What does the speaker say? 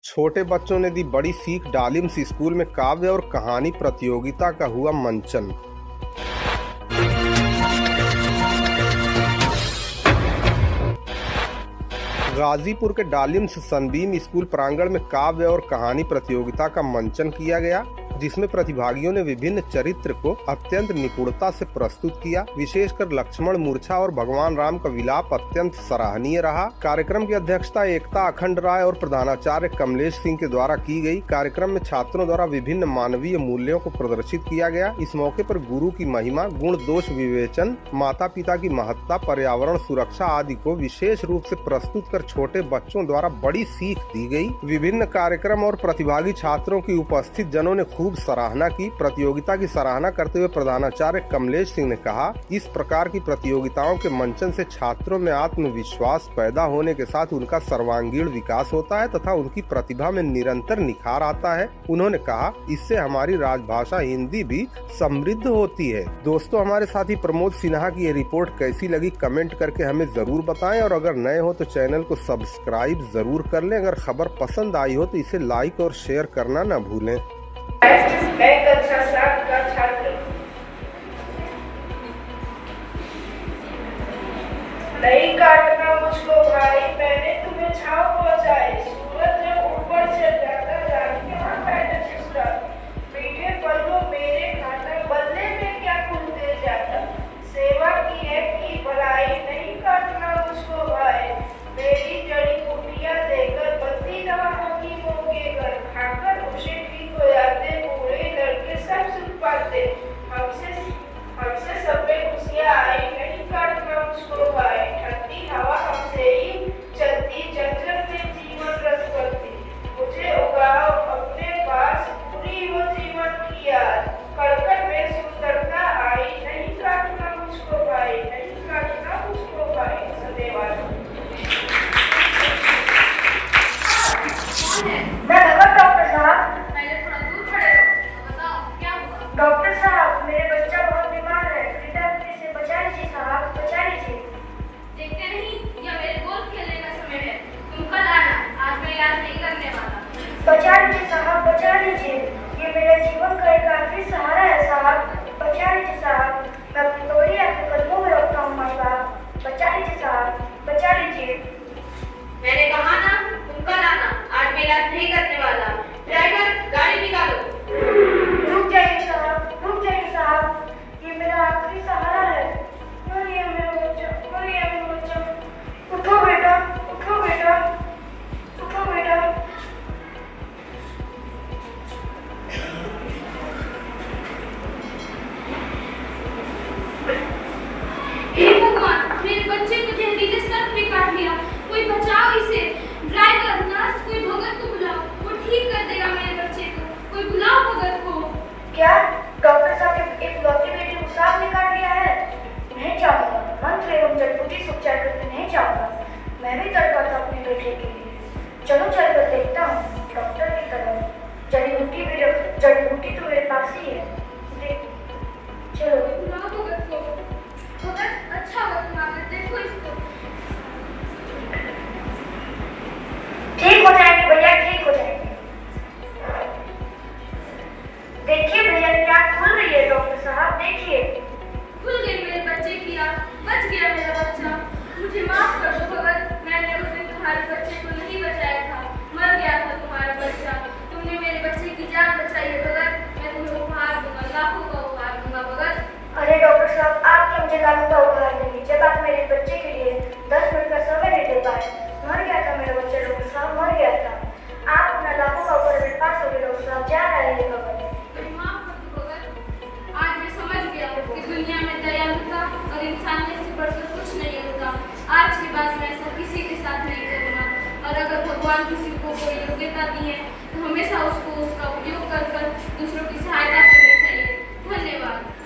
छोटे बच्चों ने दी बड़ी सीख। डालिम्स स्कूल में काव्य और कहानी प्रतियोगिता का हुआ मंचन। गाजीपुर के डालिम्स सनबीम स्कूल प्रांगण में काव्य और कहानी प्रतियोगिता का मंचन किया गया, जिसमें प्रतिभागियों ने विभिन्न चरित्र को अत्यंत निपुणता से प्रस्तुत किया। विशेषकर लक्ष्मण मूर्छा और भगवान राम का विलाप अत्यंत सराहनीय रहा। कार्यक्रम की अध्यक्षता एकता अखंड राय और प्रधानाचार्य कमलेश सिंह के द्वारा की गई। कार्यक्रम में छात्रों द्वारा विभिन्न मानवीय मूल्यों को प्रदर्शित किया गया। इस मौके पर गुरु की महिमा, गुण दोष विवेचन, माता पिता की महत्ता, पर्यावरण सुरक्षा आदि को विशेष रूप से प्रस्तुत कर छोटे बच्चों द्वारा बड़ी सीख दी गई। विभिन्न कार्यक्रम और प्रतिभागी छात्रों की उपस्थित जनों ने खूब सराहना की। प्रतियोगिता की सराहना करते हुए प्रधानाचार्य कमलेश सिंह ने कहा, इस प्रकार की प्रतियोगिताओं के मंचन से छात्रों में आत्मविश्वास पैदा होने के साथ उनका सर्वांगीण विकास होता है तथा उनकी प्रतिभा में निरंतर निखार आता है। उन्होंने कहा, इससे हमारी राजभाषा हिंदी भी समृद्ध होती है। दोस्तों, हमारे साथी प्रमोद सिन्हा की ये रिपोर्ट कैसी लगी कमेंट करके हमें जरूर बताएं और अगर नए हो तो चैनल को सब्सक्राइब जरूर कर लें। अगर खबर पसंद आई हो तो इसे लाइक और शेयर करना न भूलें। मैं कक्षा 7 का छात्र नहीं काटना मुझको भाई, मैंने तुम्हें छाव पहुंचाई। सूरज जब ऊपर चढ़ जाता जाने के वहां बैठे सिस्टर, मीठे पल्लू मेरे खाना बदले में क्या कुछ दे जाता। सेवा की है कि भलाई, नहीं काटना मुझको भाई। मेरी जड़ी बूटियां देकर बत्ती रहा हकीमों के घर, खाकर उसे ठीक हो जाते बूढ़े लड़के सब सुन पाते। हमसे सब में खुशियां आई, नहीं काटना मुझको भाई। ठंडी हवा हमसे ही चलती, जंगल में जीवन रस करती। मुझे उगाओ अपने पास, पूरी हो जीवन की याद। कड़कड़ में सुंदरता आई, नहीं काटना मुझको भाई, नहीं काटना मुझको भाई। धन्यवाद। डॉक्टर साहब, पहले थोड़ा दूर खड़े हो, तो बताओ क्या हुआ? डॉक्टर साहब, मेरे बच्चा बहुत बीमार है, कृपया इसे बचा लीजिए साहब, बचा लीजिए। देखते नहीं, यह मेरे गोल्फ खेलने का समय है। तुम कल आना, आज मैं इलाज नहीं करने वाला। बचा लीजिए साहब, बचा लीजिए। ये मेरे जीवन का एक आखिरी सहारा है साहब, बचा लीजिए साहब। मैं अपनी तोड़ी आपके कदमों में रखता हूँ साहब, बचा लीजिए साहब, बचा लीजिए। मैंने कहा ना, तुम कल आना, आज मैं इलाज नहीं करने वाला। ड्राइवर, गाड़ी निकालो। रुक जाइए साहब, ये मेरा आखिरी सहारा है। मरिए मेरा बच्चा, मरिए मेरा बच्चा। उठो बेटा, उठो बेटा, उठो बेटा। हे भगवान, मेरे बच्चे को जहरीले सर्प ने काट लिया। कोई बचाओ इसे। ड्राइवर, नर्स, कोई भगत को बुलाओ, वो ठीक कर देगा मेरे बच्चे को। कोई बुलाओ भगत को। क्या डॉक्टर साहब एक लौती बेटी को सांप ने काट लिया है? नहीं चाहूंगा, मंत्र एवं जड़बूटी से उपचार करके नहीं चाहूंगा। मैं भी तड़पा था अपने बेटे के लिए। चलो चलकर देखता हूँ डॉक्टर की तरफ। जड़ी बूटी तो मेरे पास ही है। चलो बुलाओ भगत को। भगत, अच्छा वक्त मांगे, देखो इसको। ठीक हो जाएंगे भैया, ठीक हो जाएंगे। देखिए भैया, क्या खुल रही है डॉक्टर साहब, देखिए। खुल गई मेरे बच्चे की आँख, बच गया मेरा बच्चा। मुझे माफ कर दो भगत, मैंने उस दिन तुम्हारे बच्चे को नहीं बचाया था, मर गया था तुम्हारा बच्चा। तुमने मेरे बच्चे की जान बचाई है भगत, मैं तुम्हें उपहार दूंगा, लाखों का उपहार दूंगा भगत। अरे डॉक्टर साहब, आप क्या मुझे लाखों का उपहार देंगे जब आप मेरे बच्चे के लिए 10 मिनट का समय नहीं दे पाए? मर गया था मेरा बच्चा डॉक्टर साहब, मर गया था। आप अपना लाखों का उपहार मेरे पास हो गया डॉक्टर साहब, जा रहा है ये भगत। माफ कर दो भगत, आज मैं समझ गया कि दुनिया में दयालुता और इंसानियत से बढ़कर कुछ नहीं होता। आज के बाद मैं ऐसा किसी के साथ नहीं करूँगा, और अगर भगवान किसी को कोई योग्यता दी है तो हमेशा उसको उसका उपयोग कर दूसरों की सहायता करनी चाहिए। धन्यवाद।